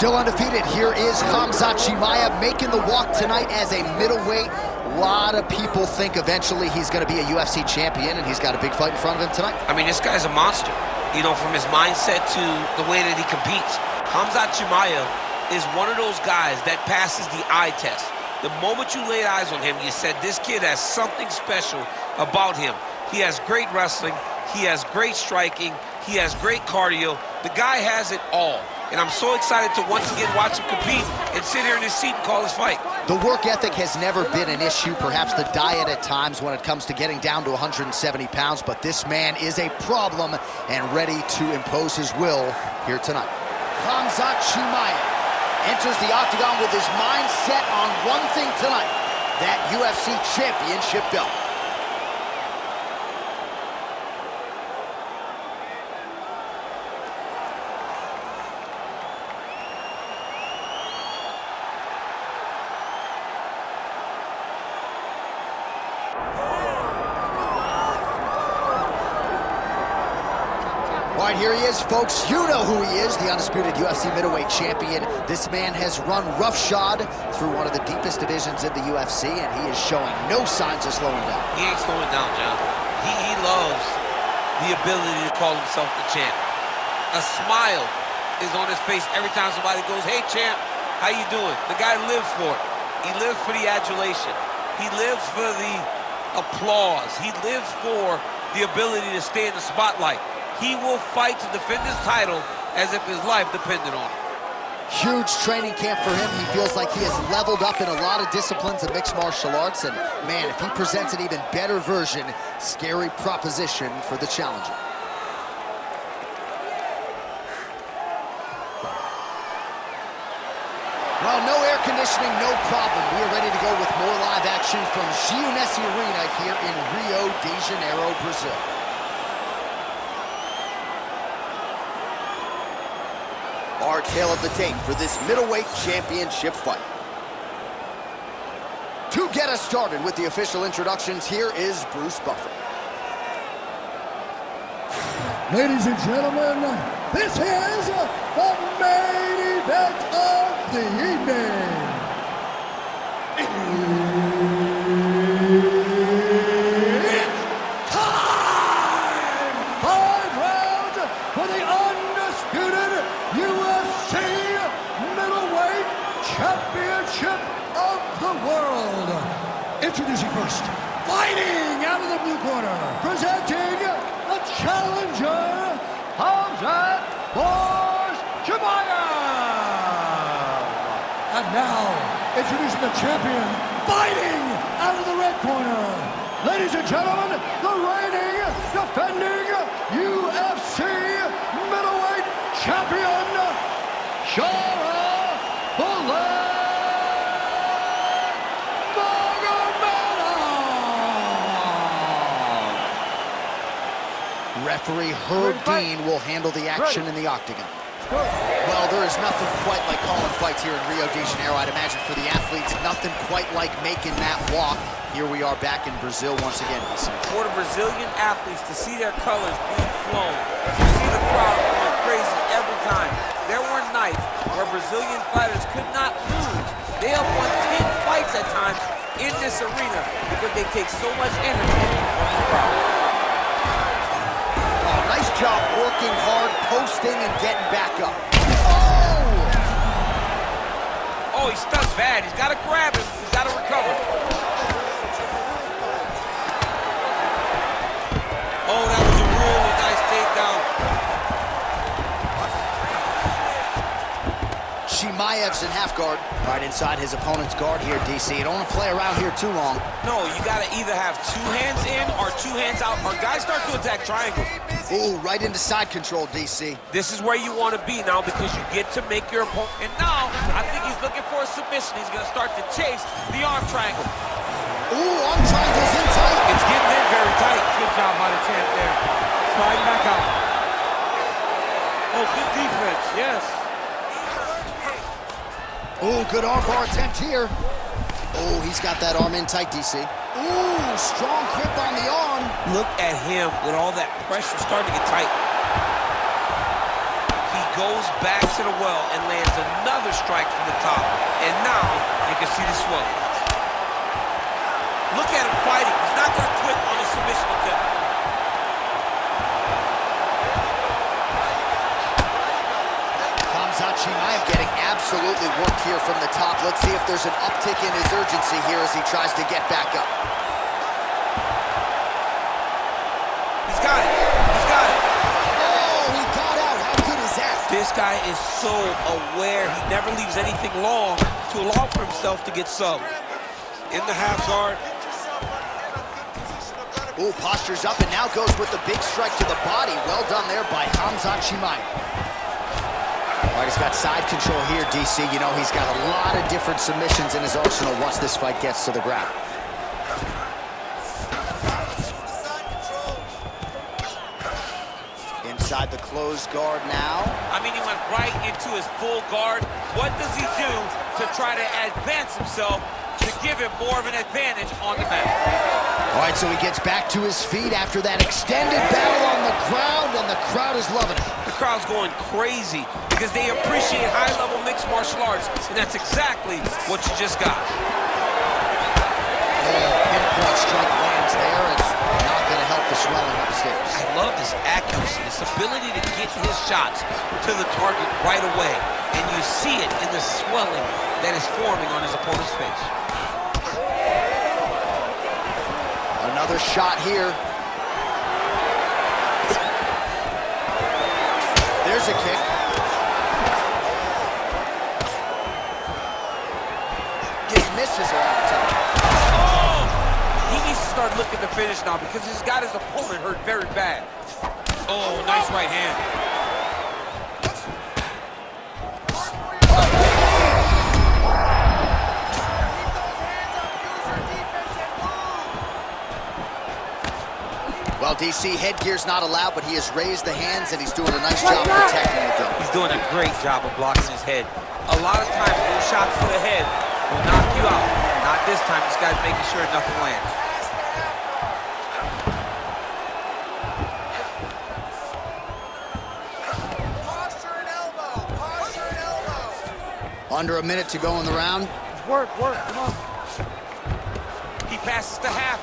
Still undefeated, here is Khamzat Chimaev making the walk tonight as a middleweight. A lot of people think eventually he's going to be a UFC champion, and he's got a big fight in front of him tonight. I mean, this guy's a monster, you know, from his mindset to the way that he competes. Khamzat Chimaev is one of those guys that passes the eye test. The moment you laid eyes on him, you said, this kid has something special about him. He has great wrestling, he has great striking, he has great cardio. The guy has it all. And I'm so excited to once again watch him compete and sit here in his seat and call his fight. The work ethic has never been an issue, perhaps the diet at times when it comes to getting down to 170 pounds, but this man is a problem and ready to impose his will here tonight. Khamzat Chimaev enters the octagon with his mind set on one thing tonight, that UFC championship belt. All right, here he is, folks. You know who he is, the undisputed UFC middleweight champion. This man has run roughshod through one of the deepest divisions in the UFC, and he is showing no signs of slowing down. He ain't slowing down, John. He loves the ability to call himself the champ. A smile is on his face every time somebody goes, hey, champ, how you doing? The guy lives for it. He lives for the adulation. He lives for the applause. He lives for the ability to stay in the spotlight. He will fight to defend his title as if his life depended on it. Huge training camp for him. He feels like he has leveled up in a lot of disciplines of mixed martial arts. And, man, if he presents an even better version, scary proposition for the challenger. Well, no air conditioning, no problem. We are ready to go with more live action from UFC Arena here in Rio de Janeiro, Brazil. Our tale of the tape for this middleweight championship fight. To get us started with the official introductions, here is Bruce Buffer. Ladies and gentlemen, this is the main event of the evening. It's time! 5 rounds for the undisputed UFC middleweight championship of the world. Introducing first, fighting out of the blue corner, presenting the challenger, Khamzat Chimaev. And now, introducing the champion, fighting out of the red corner. Ladies and gentlemen, the reigning, defending UFC middleweight champion, Sharabutdin. Referee Herb Dean will handle the action in the octagon. Well, there is nothing quite like calling fights here in Rio de Janeiro. I'd imagine for the athletes, nothing quite like making that walk. Here we are back in Brazil once again. For the Brazilian athletes to see their colors being flown, to see the crowd going crazy every time. There were nights where Brazilian fighters could not lose. They have won 10 fights at times in this arena because they take so much energy from the crowd. Nice job working hard, posting, and getting back up. Oh, he's stuck bad. He's got to grab him. He's got to recover. Oh, that was a really nice takedown. Chimaev's in half guard, right inside his opponent's guard here, DC. You don't want to play around here too long. No, you got to either have 2 hands in or 2 hands out, or guys start to attack triangle. Ooh, right into side control, DC. This is where you want to be now because you get to make your opponent. And now, I think he's looking for a submission. He's going to start to chase the arm triangle. Ooh, arm triangle's in tight. It's getting in very tight. Good job by the champ there. Sliding back out. Oh, good defense, yes. Ooh, good arm bar attempt here. Oh, he's got that arm in tight, DC. Ooh, strong grip on the arm. Look at him with all that pressure starting to get tight. He goes back to the well and lands another strike from the top. And now you can see the swelling. Look at him fighting. He's not going to quit on a submission attempt. Khamzat Chimaev getting absolutely worked here from the top. Let's see if there's an uptick in his urgency here as he tries to get back up. He's got it. He's got it. Oh, he got out. How good is that? This guy is so aware. He never leaves anything long to allow for himself to get subbed. In the half guard. Ooh, postures up and now goes with the big strike to the body. Well done there by Khamzat Chimaev. All right, he's got side control here, DC. You know, he's got a lot of different submissions in his arsenal once this fight gets to the ground. Inside the closed guard now. I mean, he went right into his full guard. What does he do to try to advance himself to give him more of an advantage on the mat? All right, so he gets back to his feet after that extended battle on the ground, and the crowd is loving it. The crowd's going crazy because they appreciate high-level mixed martial arts, and that's exactly what you just got. Oh, pinpoint strike lands there, and not going to help the swelling upstairs. I love this accuracy, this ability to get his shots to the target right away, and you see it in the swelling that is forming on his opponent's face. Another shot here. There's a kick. Just misses around the top. Oh! He needs to start looking to finish now because he's got his opponent hurt very bad. Oh, nice right hand. Well, DC, headgear's not allowed, but he has raised the hands, and he's doing a nice job protecting it, though. He's doing a great job of blocking his head. A lot of times, those shots to the head will knock you out. Not this time. This guy's making sure nothing lands. Posture and elbow. Posture and elbow. Under a minute to go in the round. Work, come on. He passes to half.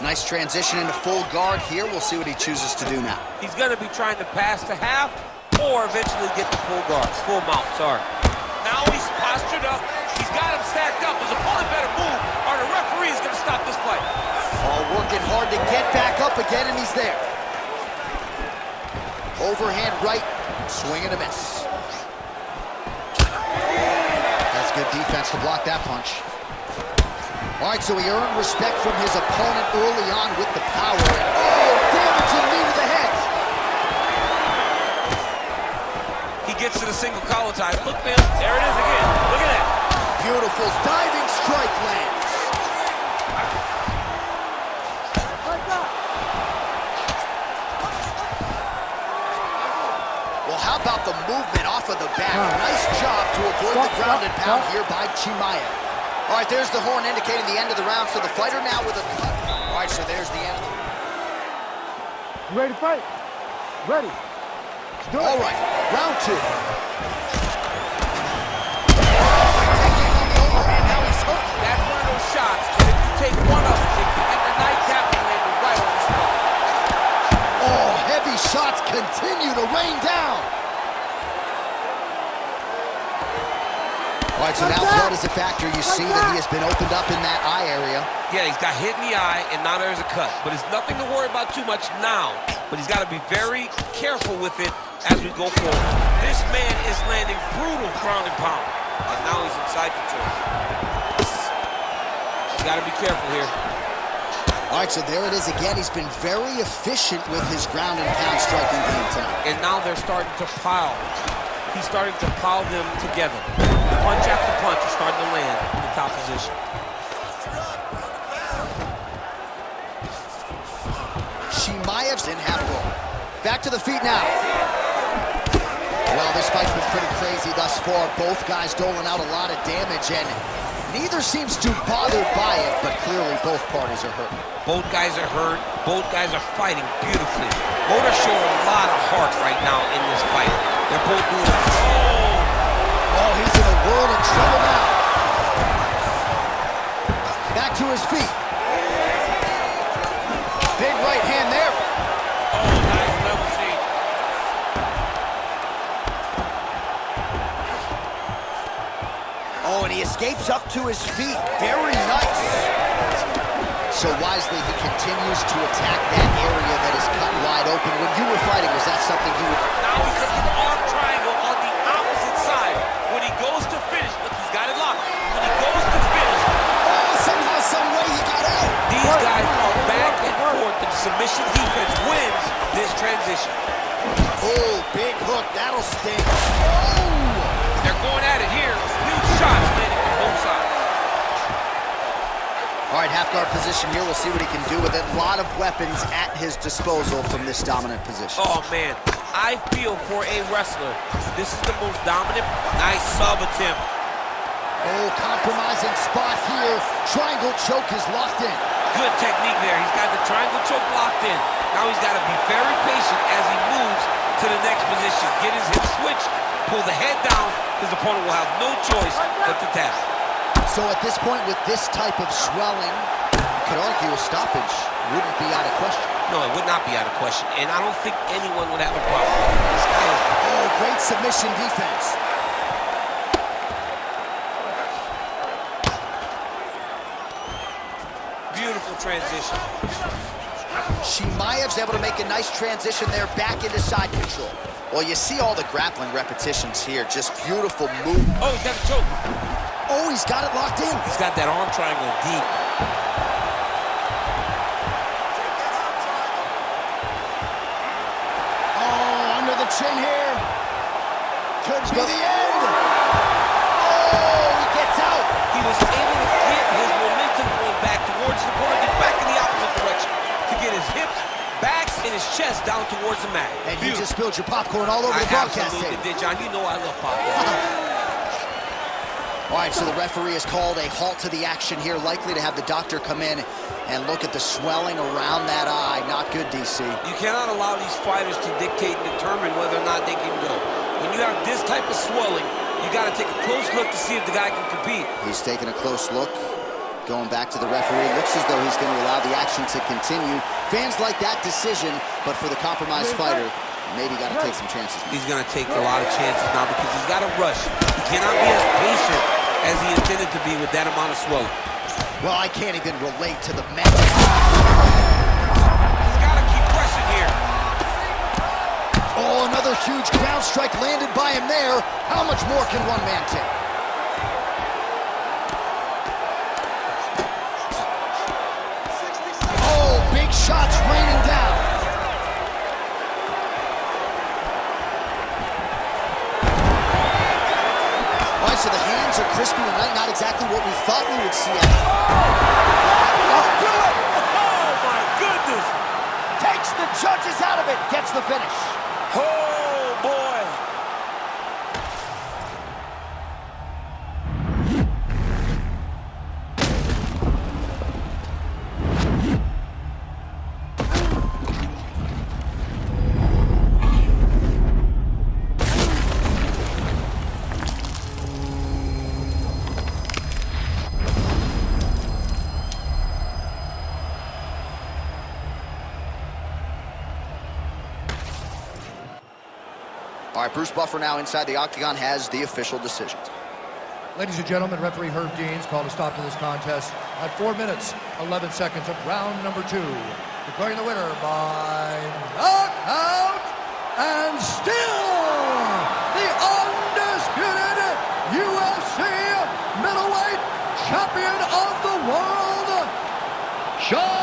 Nice transition into full guard here. We'll see what he chooses to do now. He's going to be trying to pass to half or eventually get the full guard, full mount, sorry. Now he's postured up. He's got him stacked up. His opponent better move or the referee is going to stop this fight. All working hard to get back up again, and he's there. Overhand right, swing and a miss. That's good defense to block that punch. All right, so he earned respect from his opponent early on with the power. Oh, damage to the knee to the head. He gets to the single collar tie. Look, man, there it is again. Look at that. Beautiful diving strike lands. Well, how about the movement off of the back? Nice job to avoid the ground and pound here by Chimaev. All right, there's the horn indicating the end of the round, so the fighter now with a cut. All right, so there's the end. You ready to fight? Ready. Let's do it. All right, round two. That's one of those shots, and if you take one of them, it can get the nightcap and land it right on the spot. Oh, heavy shots continue to rain down. All right, so now blood is a factor. You see that he has been opened up in that eye area. Yeah, he's got hit in the eye, and now there's a cut. But it's nothing to worry about too much now. But he's got to be very careful with it as we go forward. This man is landing brutal ground and pound. And now he's in side control. He's got to be careful here. All right, so there it is again. He's been very efficient with his ground and pound striking game tonight. And now they're starting to pile. He's starting to pile them together. Punch after punch is starting to land in the top position. Chimaev's in half roll. Back to the feet now. Well, this fight's been pretty crazy thus far. Both guys doling out a lot of damage, and neither seems too bothered by it, but clearly both parties are hurt. Both guys are hurt. Both guys are fighting beautifully. Both are showing a lot of heart right now in this fight. They're both doing it. Oh, he's in a world of trouble now. Back to his feet. Big right hand there. Oh, nice level change. Oh, and he escapes up to his feet. Very nice. So wisely, he continues to attack that area that is cut wide open. When you were fighting, was that something you would... Now he's got an arm triangle on the opposite side. When he goes to finish, look, he's got it locked. When he goes to finish... Oh, somehow, some way he got out. These guys are back and forth. The submission defense wins this transition. Oh, big hook. That'll sting. Oh! They're going at it here. Huge shots landing from both sides. All right, half guard position here. We'll see what he can do with it. A lot of weapons at his disposal from this dominant position. Oh, man. I feel for a wrestler. This is the most dominant. Nice sub attempt. Oh, compromising spot here. Triangle choke is locked in. Good technique there. He's got the triangle choke locked in. Now he's got to be very patient as he moves to the next position. Get his hip switch, pull the head down. His opponent will have no choice but to tap. So at this point, with this type of swelling, you could argue a stoppage wouldn't be out of question. No, it would not be out of question, and I don't think anyone would have a problem with it. This guy is... Oh, great submission defense. Beautiful transition. Chimaev's able to make a nice transition there back into side control. Well, you see all the grappling repetitions here. Just beautiful move. Oh, he's got a choke. Oh, he's got it locked in. He's got that arm triangle deep. Oh, under the chin here. Could be the end. Oh, he gets out. He was able to get his momentum going back towards the corner, get back in the opposite direction to get his hips back and his chest down towards the mat. And you just spilled your popcorn all over the broadcast table. I absolutely did, John. You know I love popcorn. All right, so the referee has called a halt to the action here, likely to have the doctor come in and look at the swelling around that eye. Not good, DC. You cannot allow these fighters to dictate and determine whether or not they can go. When you have this type of swelling, you got to take a close look to see if the guy can compete. He's taking a close look, going back to the referee. Looks as though he's going to allow the action to continue. Fans like that decision, but for the compromised fighter, maybe got to take some chances. He's going to take a lot of chances now because he's got to rush. He cannot be as patient as he intended to be with that amount of swelling. Well, I can't even relate to the magic. He's got to keep pressing here. Oh, another huge ground strike landed by him there. How much more can one man take? Oh, big shots raining down. All right, so the hands are crispy tonight, not exactly what we thought we would see. Oh, my goodness! Takes the judges out of it, gets the finish. Oh, boy! All right, Bruce Buffer now inside the octagon has the official decision. Ladies and gentlemen, referee Herb Dean's called a stop to this contest at 4 minutes, 11 seconds of round number 2. Declaring the winner by knockout and still the undisputed UFC middleweight champion of the world, Sharabutdin.